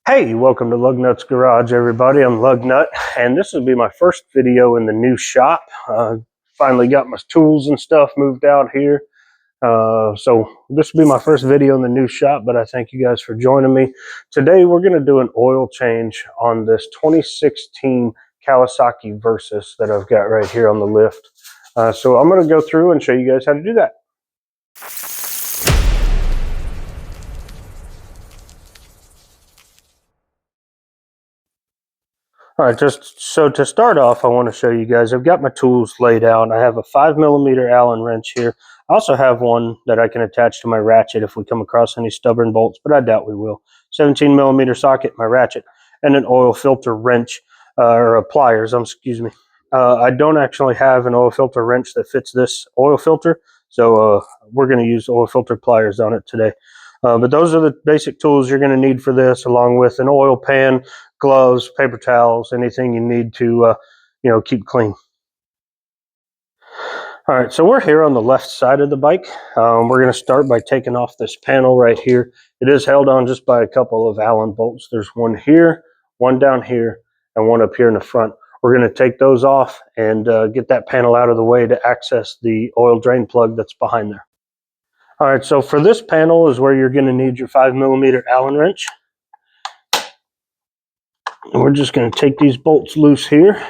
Hey, welcome to Lugnut's Garage, everybody. I'm Lugnut, and this will be my first video in the new shop. Finally got my tools and stuff moved out here. So this will be my first video in the new shop, but I thank you guys for joining me. Today, we're going to do an oil change on this 2016 Kawasaki Versys that I've got right here on the lift. So I'm going to go through and show you guys how to do that. All right, just so to start off, I want to show you guys, I've got my tools laid out. I have a 5mm Allen wrench here. I also have one that I can attach to my ratchet if we come across any stubborn bolts, but I doubt we will. 17mm socket, my ratchet, and an oil filter wrench, or pliers, excuse me. I don't actually have an oil filter wrench that fits this oil filter, so we're going to use oil filter pliers on it today. But those are the basic tools you're going to need for this, along with an oil pan, gloves, paper towels, anything you need to, keep clean. All right, so we're here on the left side of the bike. We're going to start by taking off this panel right here. It is held on just by a couple of Allen bolts. There's one here, one down here, and one up here in the front. We're going to take those off and get that panel out of the way to access the oil drain plug that's behind there. All right, so for this panel is where you're going to need your 5mm Allen wrench. And we're just going to take these bolts loose here.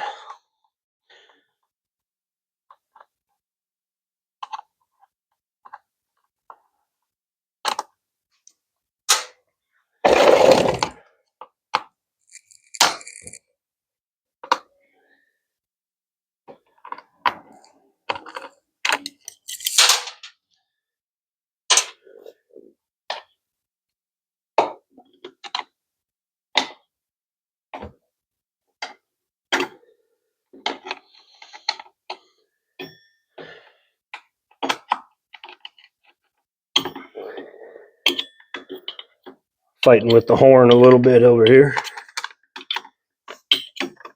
Fighting with the horn a little bit over here.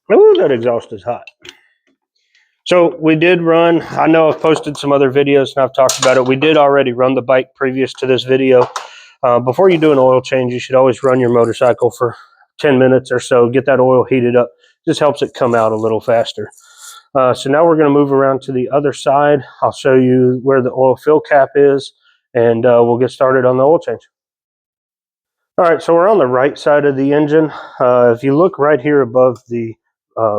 Oh, that exhaust is hot. So we did run, I know I've posted some other videos and I've talked about it. We did already run the bike previous to this video. Before you do an oil change, you should always run your motorcycle for 10 minutes or so, get that oil heated up. Just helps it come out a little faster. So now we're going to move around to the other side. I'll show you where the oil fill cap is, and we'll get started on the oil change. All right, so we're on the right side of the engine. If you look right here above the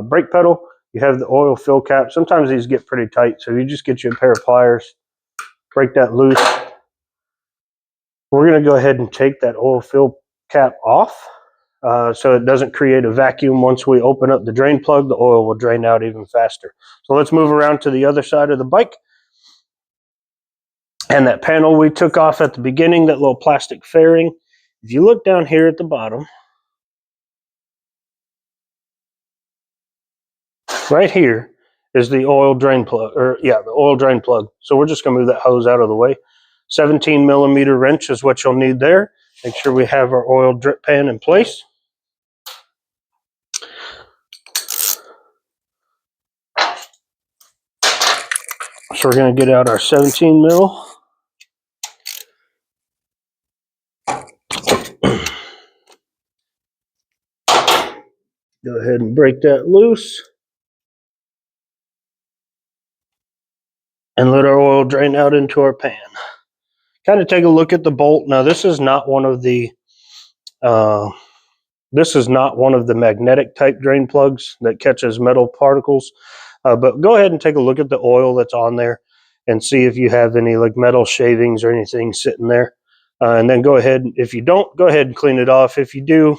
brake pedal, you have the oil fill cap. Sometimes these get pretty tight, so you just get you a pair of pliers, break that loose. We're going to go ahead and take that oil fill cap off so it doesn't create a vacuum. Once we open up the drain plug, the oil will drain out even faster. So let's move around to the other side of the bike. And that panel we took off at the beginning, that little plastic fairing, if you look down here at the bottom, right here is the oil drain plug, the oil drain plug. So we're just going to move that hose out of the way. 17mm wrench is what you'll need there. Make sure we have our oil drip pan in place. So we're going to get out our 17mm. Go ahead and break that loose. And let our oil drain out into our pan. Kind of take a look at the bolt. Now this is not one of the magnetic type drain plugs that catches metal particles. But go ahead and take a look at the oil that's on there and see if you have any like metal shavings or anything sitting there. And then go ahead, if you don't, go ahead and clean it off. If you do,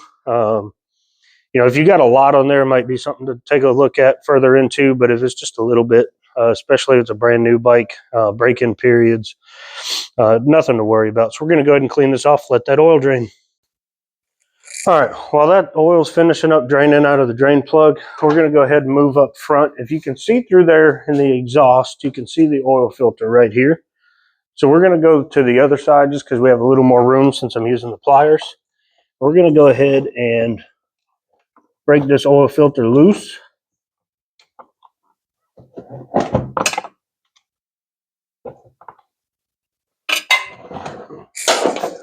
if you got a lot on there, it might be something to take a look at further into. But if it's just a little bit, especially if it's a brand new bike, break-in periods, nothing to worry about. So we're going to go ahead and clean this off, let that oil drain. All right, while that oil's finishing up draining out of the drain plug, we're going to go ahead and move up front. If you can see through there in the exhaust, you can see the oil filter right here. So we're going to go to the other side just because we have a little more room since I'm using the pliers. We're going to go ahead and break this oil filter loose.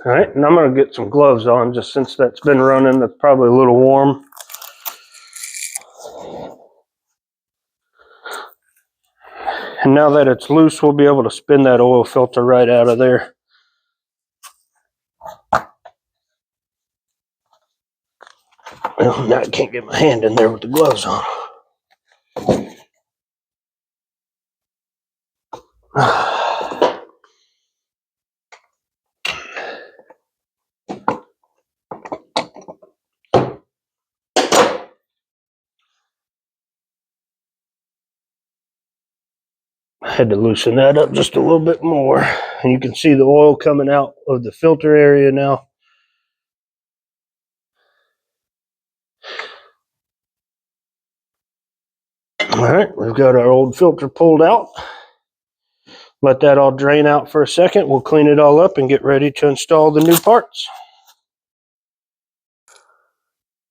All right, and I'm going to get some gloves on just since that's been running. That's probably a little warm. And now that it's loose, we'll be able to spin that oil filter right out of there. Well, now I can't get my hand in there with the gloves on. I had to loosen that up just a little bit more. And you can see the oil coming out of the filter area now. All right, we've got our old filter pulled out. Let that all drain out for a second. We'll clean it all up and get ready to install the new parts.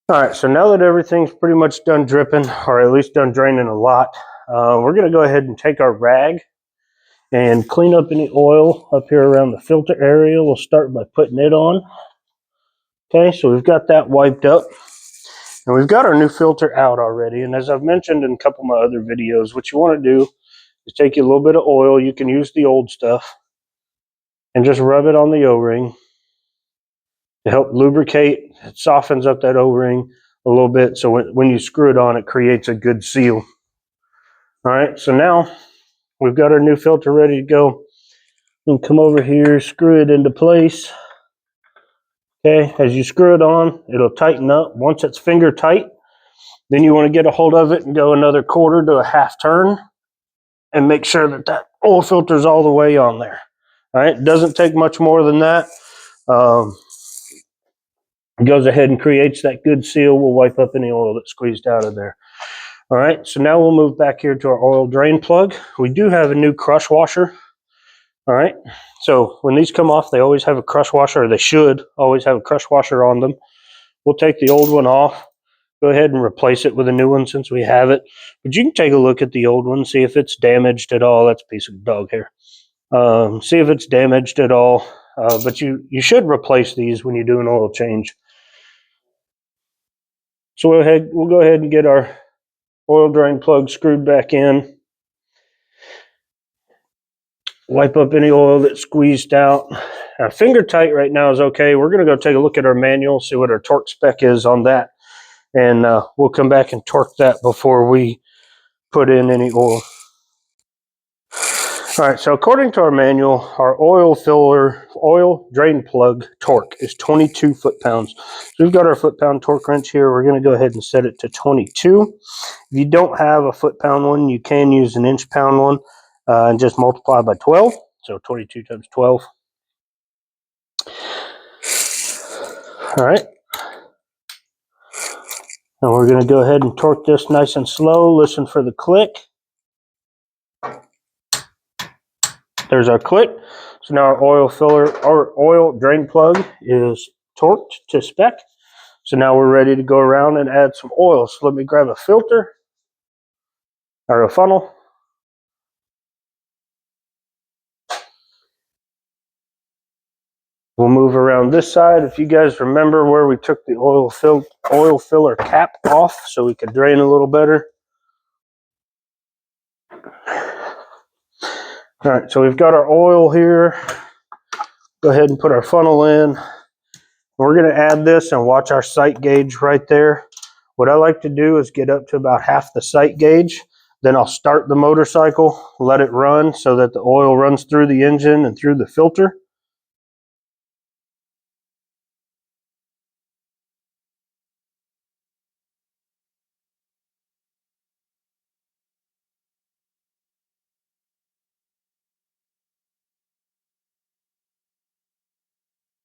All right, so now that everything's pretty much done dripping, or at least done draining a lot, we're going to go ahead and take our rag and clean up any oil up here around the filter area. We'll start by putting it on. Okay, so we've got that wiped up. And we've got our new filter out already. And as I've mentioned in a couple of my other videos, what you want to do is take a little bit of oil. You can use the old stuff and just rub it on the O-ring to help lubricate. It softens up that O-ring a little bit. So when you screw it on, it creates a good seal. All right, so now we've got our new filter ready to go. And come over here, screw it into place. Okay, as you screw it on, it'll tighten up. Once it's finger tight, then you want to get a hold of it and go another quarter to a half turn and make sure that that oil filter is all the way on there. All right, it doesn't take much more than that. It goes ahead and creates that good seal. We'll wipe up any oil that's squeezed out of there. All right, so now we'll move back here to our oil drain plug. We do have a new crush washer. All right, so when these come off, they always have a crush washer, or they should always have a crush washer on them. We'll take the old one off, go ahead and replace it with a new one since we have it. But you can take a look at the old one, see if it's damaged at all. That's a piece of dog hair. See if it's damaged at all. But you should replace these when you do an oil change. So we'll go ahead and get our oil drain plug screwed back in. Wipe up any oil that's squeezed out. Finger tight right now is okay. We're going to go take a look at our manual, see what our torque spec is on that. And we'll come back and torque that before we put in any oil. All right, so according to our manual, our oil drain plug torque is 22 foot-pounds. So we've got our foot-pound torque wrench here. We're going to go ahead and set it to 22. If you don't have a foot-pound one, you can use an inch-pound one and just multiply by 12. So 22 times 12. All right. And we're going to go ahead and torque this nice and slow. Listen for the click. There's our click. So now our oil drain plug is torqued to spec. So now we're ready to go around and add some oil. So let me grab a filter or a funnel. We'll move around this side. If you guys remember where we took the oil filler cap off so we could drain a little better. All right, so we've got our oil here. Go ahead and put our funnel in. We're going to add this and watch our sight gauge right there. What I like to do is get up to about half the sight gauge. Then I'll start the motorcycle, let it run so that the oil runs through the engine and through the filter.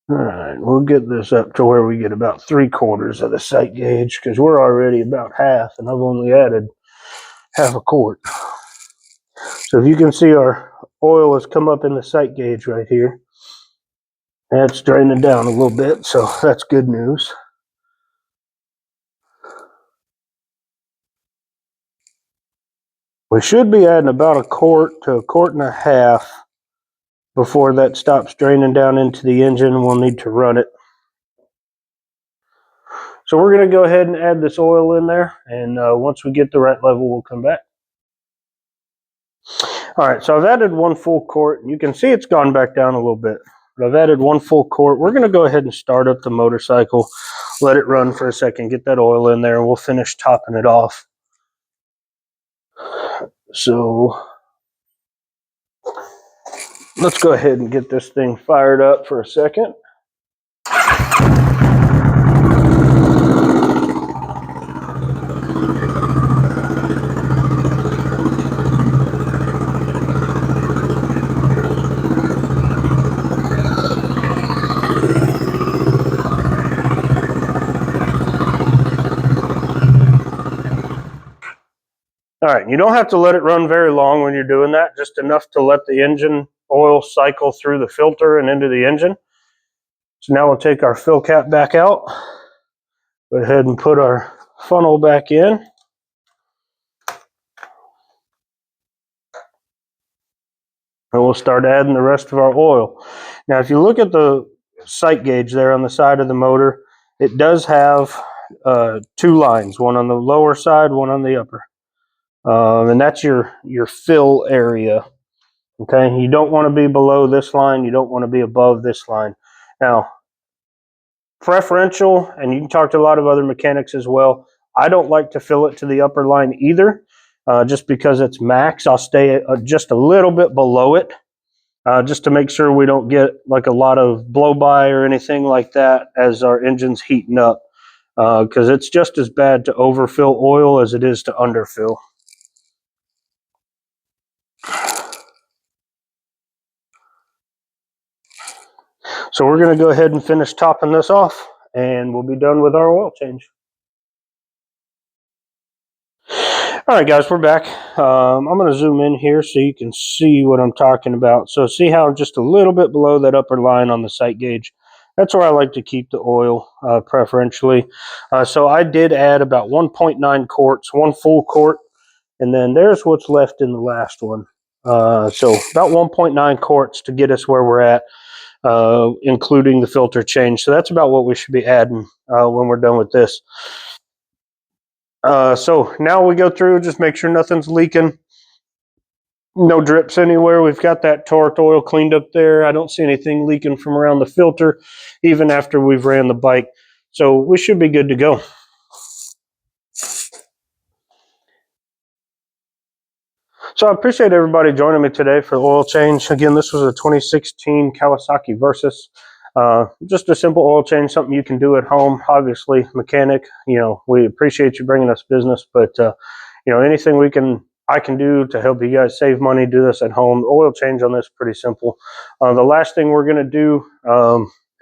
All right, we'll get this up to where we get about 3/4 of the sight gauge because we're already about half and I've only added half a quart. So if you can see, our oil has come up in the sight gauge right here. That's draining down a little bit, so that's good news. We should be adding about a quart to a quart and a half before that stops draining down into the engine. We'll need to run it. So we're going to go ahead and add this oil in there, and once we get the right level, we'll come back. All right, so I've added 1 full quart. You can see it's gone back down a little bit, but I've added 1 full quart. We're going to go ahead and start up the motorcycle, let it run for a second, get that oil in there, and we'll finish topping it off. So let's go ahead and get this thing fired up for a second. All right, you don't have to let it run very long when you're doing that, just enough to let the engine oil cycle through the filter and into the engine. So now we'll take our fill cap back out, go ahead and put our funnel back in. And we'll start adding the rest of our oil. Now, if you look at the sight gauge there on the side of the motor, it does have 2 lines, one on the lower side, one on the upper. And that's your fill area. Okay, you don't want to be below this line, you don't want to be above this line. Now, preferential, and you can talk to a lot of other mechanics as well, I don't like to fill it to the upper line either, just because it's max. I'll stay just a little bit below it, just to make sure we don't get like a lot of blow by or anything like that as our engine's heating up, because it's just as bad to overfill oil as it is to underfill. So we're going to go ahead and finish topping this off, and we'll be done with our oil change. All right, guys, we're back. I'm going to zoom in here so you can see what I'm talking about. So see how I'm just a little bit below that upper line on the sight gauge? That's where I like to keep the oil, preferentially. So I did add about 1.9 quarts, 1 full quart, and then there's what's left in the last one. So about 1.9 quarts to get us where we're at, including the filter change. So that's about what we should be adding when we're done with this. So now we go through, just make sure nothing's leaking, no drips anywhere. We've got that torqued oil cleaned up there. I don't see anything leaking from around the filter, even after we've ran the bike. So we should be good to go. So I appreciate everybody joining me today for the oil change. Again, this was a 2016 Kawasaki Versys. Just a simple oil change, something you can do at home. Obviously, mechanic, we appreciate you bringing us business, but anything I can do to help you guys save money, do this at home. The oil change on this is pretty simple. The last thing we're going to do,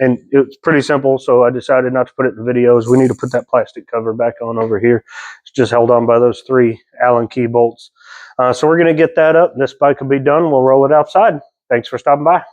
and it's pretty simple, so I decided not to put it in the video, is we need to put that plastic cover back on over here. It's just held on by those 3 Allen key bolts. So we're going to get that up. This bike will be done. We'll roll it outside. Thanks for stopping by.